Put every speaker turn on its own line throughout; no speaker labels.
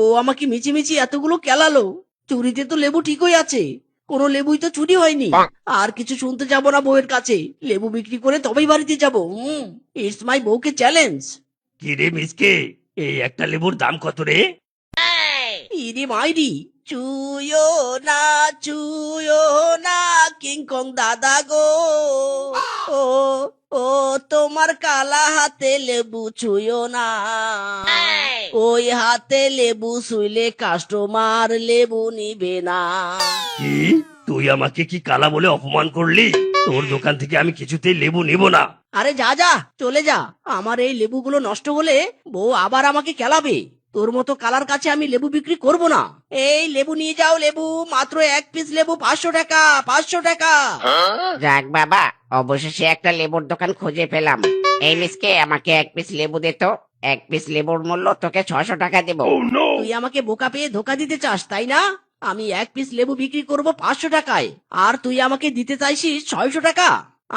বউ আমাকে মিছিমিছি এতগুলো কেলালো। চুরিতে তো লেবু ঠিকই আছে, কোনো লেবুই তো চুরি হয়নি। আর কিছু শুনতে যাব না বউয়ের কাছে, লেবু বিক্রি করে তবেই বাড়িতে যাব। ইটস মাই বউকে চ্যালেঞ্জ।
কি রে মিসকে, এই একটা লেবুর দাম কত রে?
ইরি মাইরি, চুয়ো না, চুয়ো না, কিংকং দাদা গো। ও ও তোমার কালা হাতে লেবু ছুঁয়ো না। ওই হাতে লেবু ছুঁইলে কাস্টমার লেবু নিবে না।
কি, তুই আমাকে কি কালা বলে অপমান করলি? তোর দোকান থেকে আমি কিছুতেই লেবু নিব না।
আরে যা যা, চলে যা। আমার এই লেবুগুলো নষ্ট হলে বউ আবার আমাকে কেলাবে। তোর মতো কালার কাছে আমি লেবু বিক্রি করব না। এই লেবু নিয়ে যাও, লেবু মাত্র এক পিস লেবু 500 টাকা, 500 টাকা।
যাক বাবা, অবশেষে একটা লেবুর দোকান খুঁজে পেলাম। এই মিসকে, আমাকে এক পিস লেবু দে তো। এক পিস লেবুর মূল্য তোকে 600 টাকা দেবো।
তুই আমাকে বোকা পেয়ে ধোকা দিতে চাস, তাই না? আমি এক পিস লেবু বিক্রি করব 500 টাকায়, আর তুই আমাকে দিতে চাইছিস 600 টাকা।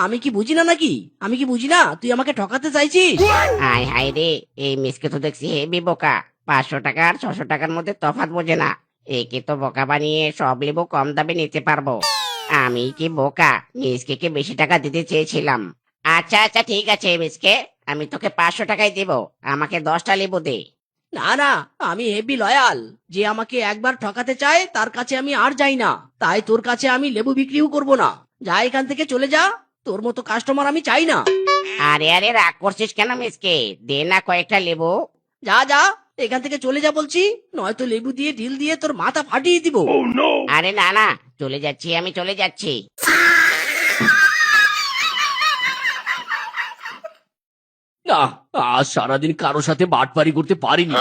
আমি কি বুঝি না নাকি? আমি কি বুঝি না তুই আমাকে ঠকাতে চাইছিস?
হাই হাই রে, এই মিসকে তো দেখছি হেবি বোকা। 500 টাকা আর 600 টাকার মধ্যে তফাৎ বোঝে না। একে তো বোকা বানিয়ে সব লেবু কম দামে নিতে পারবো। আমি কি বোকা মিসকে কে বেশি টাকা দিতে চেয়েছিলাম? আচ্ছা আচ্ছা, ঠিক আছে মিসকে, আমি তোকে 500 টাকাই দেব। আমাকে 10টা লেবু দে।
না না, আমি হেভি লয়াল। যে আমাকে একবার ঠকাতে চায় তার কাছে আমি আর যাই না। তাই তোর কাছে আমি লেবু বিক্রিও করব না। যা এখান থেকে, চলে যা। তোর মতো কাস্টমার আমি চাই না।
আরে আরে, রাগ করছিস কেন মিসকে? দে না কয়েকটা লেবু।
যা যা, এখান থেকে চলে যা বলছি, নয়তো লেবু দিয়ে ঢিল দিয়ে তোর মাথা ফাটিয়ে দিব।
আরে না না, চলে যাচ্ছি, আমি চলে যাচ্ছি।
না, আজ সারাদিন কারো সাথে বাটপারি করতে পারিনি।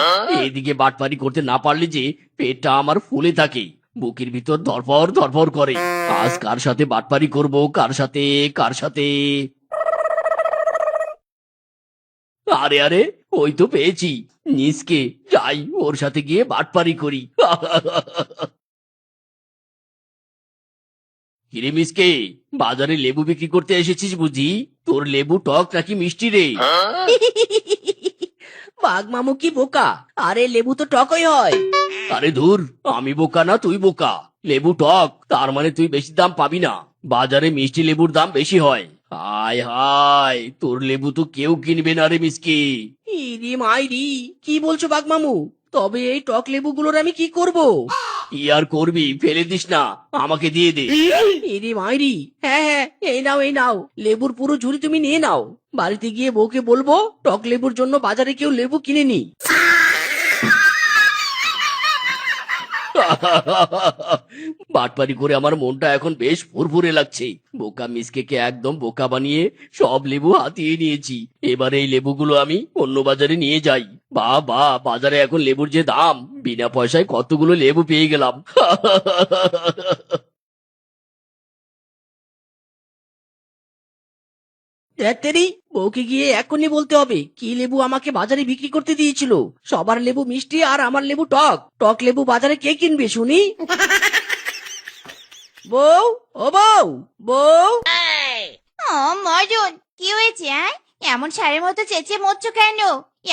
এদিকে বাটপারি করতে না পারলে যে পেটটা আমার ফুলে থাকে, বুকের ভিতর ধরফর ধরফর করে। আজ কার সাথে বাটপারি করব, কার সাথে, কার সাথে? আরে আরে, ওই তো পেয়েছি, নিসকে। যাই, ওর সাথে গিয়ে বাটপারি করি। কিরে মিসকে, বাজারে লেবু বিক্রি করতে এসেছিস বুঝি? তোর লেবু টক নাকি মিষ্টি রে?
বাঘ মামু কি বোকা? আরে লেবু তো টকই হয়।
আরে ধুর, আমি বোকা না তুই বোকা। লেবু টক, তার মানে তুই বেশি দাম পাবি না। বাজারে মিষ্টি লেবুর দাম বেশি হয়। হায় হায়, তোর লেবু তো কেউ কিনবে না রে মিসকে।
ইরি মাইরি, কি বলছো বাঘ মামু? তবে এই টক লেবুগুলোর আমি কি করব?
কি আর করবি, ফেলে দিস না, আমাকে দিয়ে দে।
ইরি মাইরি, হ্যাঁ হ্যাঁ, এই নাও এই নাও, লেবুর পুরো ঝুড়ি তুমি নিয়ে নাও। বাড়িতে গিয়ে বউকে বলবো টক লেবুর জন্য বাজারে কেউ লেবু কিনেনি।
বাটপারি করে আমার মনটা এখন বেশ ফুরফুরে লাগছে। বোকা মিসকেকে একদম বোকা বানিয়ে সব লেবু হাতিয়ে নিয়েছি। এবার এই লেবুগুলো আমি অন্য বাজারে নিয়ে যাই। বা বা, বাজারে এখন লেবুর যে দাম, বিনা পয়সায় কতগুলো লেবু পেয়ে গেলাম।
তেরি, বউকে গিয়ে এখনই বলতে হবে কি লেবু আমাকে বাজারে বিক্রি করতে দিয়েছিল। সবার লেবু মিষ্টি আর আমার লেবু টক। টক লেবু বাজারে কে কিনবে শুনি? বউ, ও বউ, বউ।
ও মজন, কি হয়েছে? এমন ষাঁড়ের মতো চেঁচিয়ে মরছো কেন?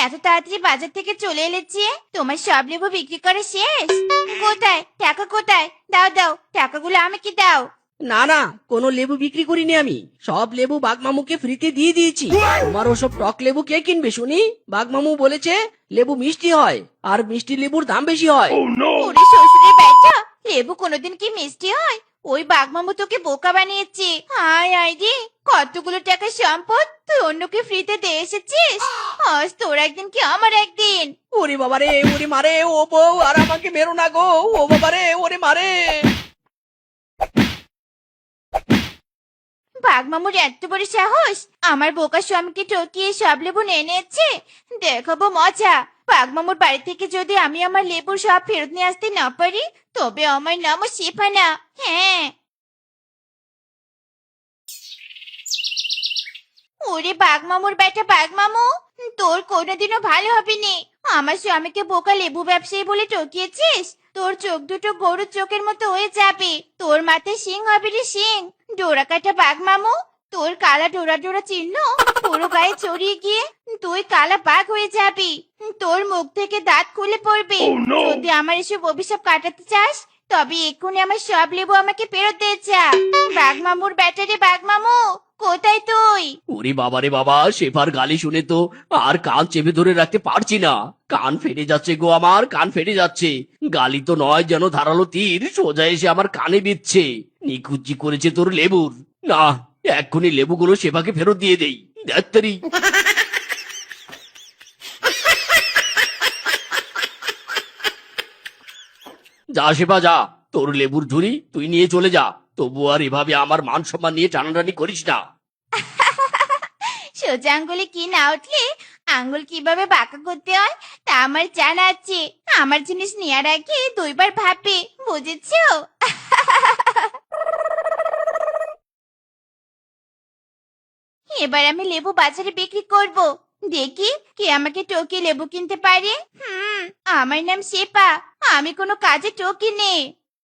এত তাড়াতাড়ি বাজার থেকে চলে এলে যে? তোমার সব লেবু বিক্রি করে শেষ? কোথায় টাকা, কোথায়? দাও দাও, টাকাগুলো আমাকে দাও।
না না, কোনো লেবু বিক্রি করিনি আমি। সব লেবু বাঘমামুকে ফ্রিতে দিয়ে দিয়েছি। তোমার ওসব টক লেবু কে কিনবে শুনি? বাঘমামু বলেছে লেবু মিষ্টি হয়, আর মিষ্টি লেবুর দাম বেশি হয়।
ওরে শ্বশুরের বেটা, লেবু কোনোদিন কি মিষ্টি হয়? ওই বাঘমামু তোকে বোকা বানিয়েছে। হায় হায় রে, কতগুলো টাকার সম্পদ তুই অন্যকে ফ্রিতে দিয়ে এসেছিস। আজ তোর একদিন কি আমার একদিন।
ওরে বাবারে, ওরে মারে, ও বউ আর আমাকে মেরো না গো। ও বাবারে, ওরে মারে।
বাঘমামুর এত বড় সাহস, আমার বোকা স্বামীকে ঠকিয়ে সব লেবু নিয়ে নিয়েছে। দেখাবো মজা। বাঘমামুর বাড়ি থেকে যদি আমি আমার লেবুর সব ফেরত নিয়ে আসতে না পারি, তবে আমার নামও শেফানা। হ্যাঁ। ওরে বাঘমামুর বেটা বাঘমামু, তোর কোনোদিনও ভালো হবে নি। আমার স্বামীকে বোকা লেবু ব্যবসায়ী বলে ঠকিয়েছিস। তোর চোখ দুটো গরুর চোখের মতো হয়ে যাবে। তোর মাথায় শিং হবে রে শিং। ডোরা কাটা বাঘমামু, তোর কালা ডোরা ডোরা চিহ্ন পুরো গায়ে ছড়িয়ে গিয়ে তুই কালা বাঘ হয়ে যাবি। তোর মুখ থেকে দাঁত খুলে পড়বে। যদি আমার এসব অভিশাপ কাটাতে চাস তবে এক্ষুনি আমার সব লেবু আমাকে ফেরত দে যা। বাঘ মামুর ব্যাটারে বাঘ মামু, কোথায় তুই?
ওরে বাবারে বাবা, শেফার গালি শুনে তো আর কান চেপে ধরে রাখতে পারছি না। কান ফেটে যাচ্ছে গো, আমার কান ফেটে যাচ্ছে। গালি তো নয়, যেন ধারালো তীর সোজা এসে আমার কানে বিচ্ছে। নিকুচি করেছে তোর লেবুর। না, এক্ষুনি লেবুগুলো শেফাকে ফেরত দিয়ে দেই। দেখ যা শেফা যা, তোর লেবুর ঝুড়ি তুই নিয়ে চলে যা। তবু আর এভাবে আমার মান সম্মান নিয়ে টানাটানি করিস না।
সোজা আঙ্গুলে কি না উঠলে আঙ্গুল কিভাবে বাঁকা করতে হয় তা আমার জানা আছে। আমার জিনিস নেওয়ার আগে দুইবার ভাববে, বুঝেছো? এবার আমি লেবু বাজারে বিক্রি করব। দেখি কে আমাকে টকিয়ে লেবু কিনতে পারে। আমার নাম শেপা, আমি কোনো কাজে টকি নেই।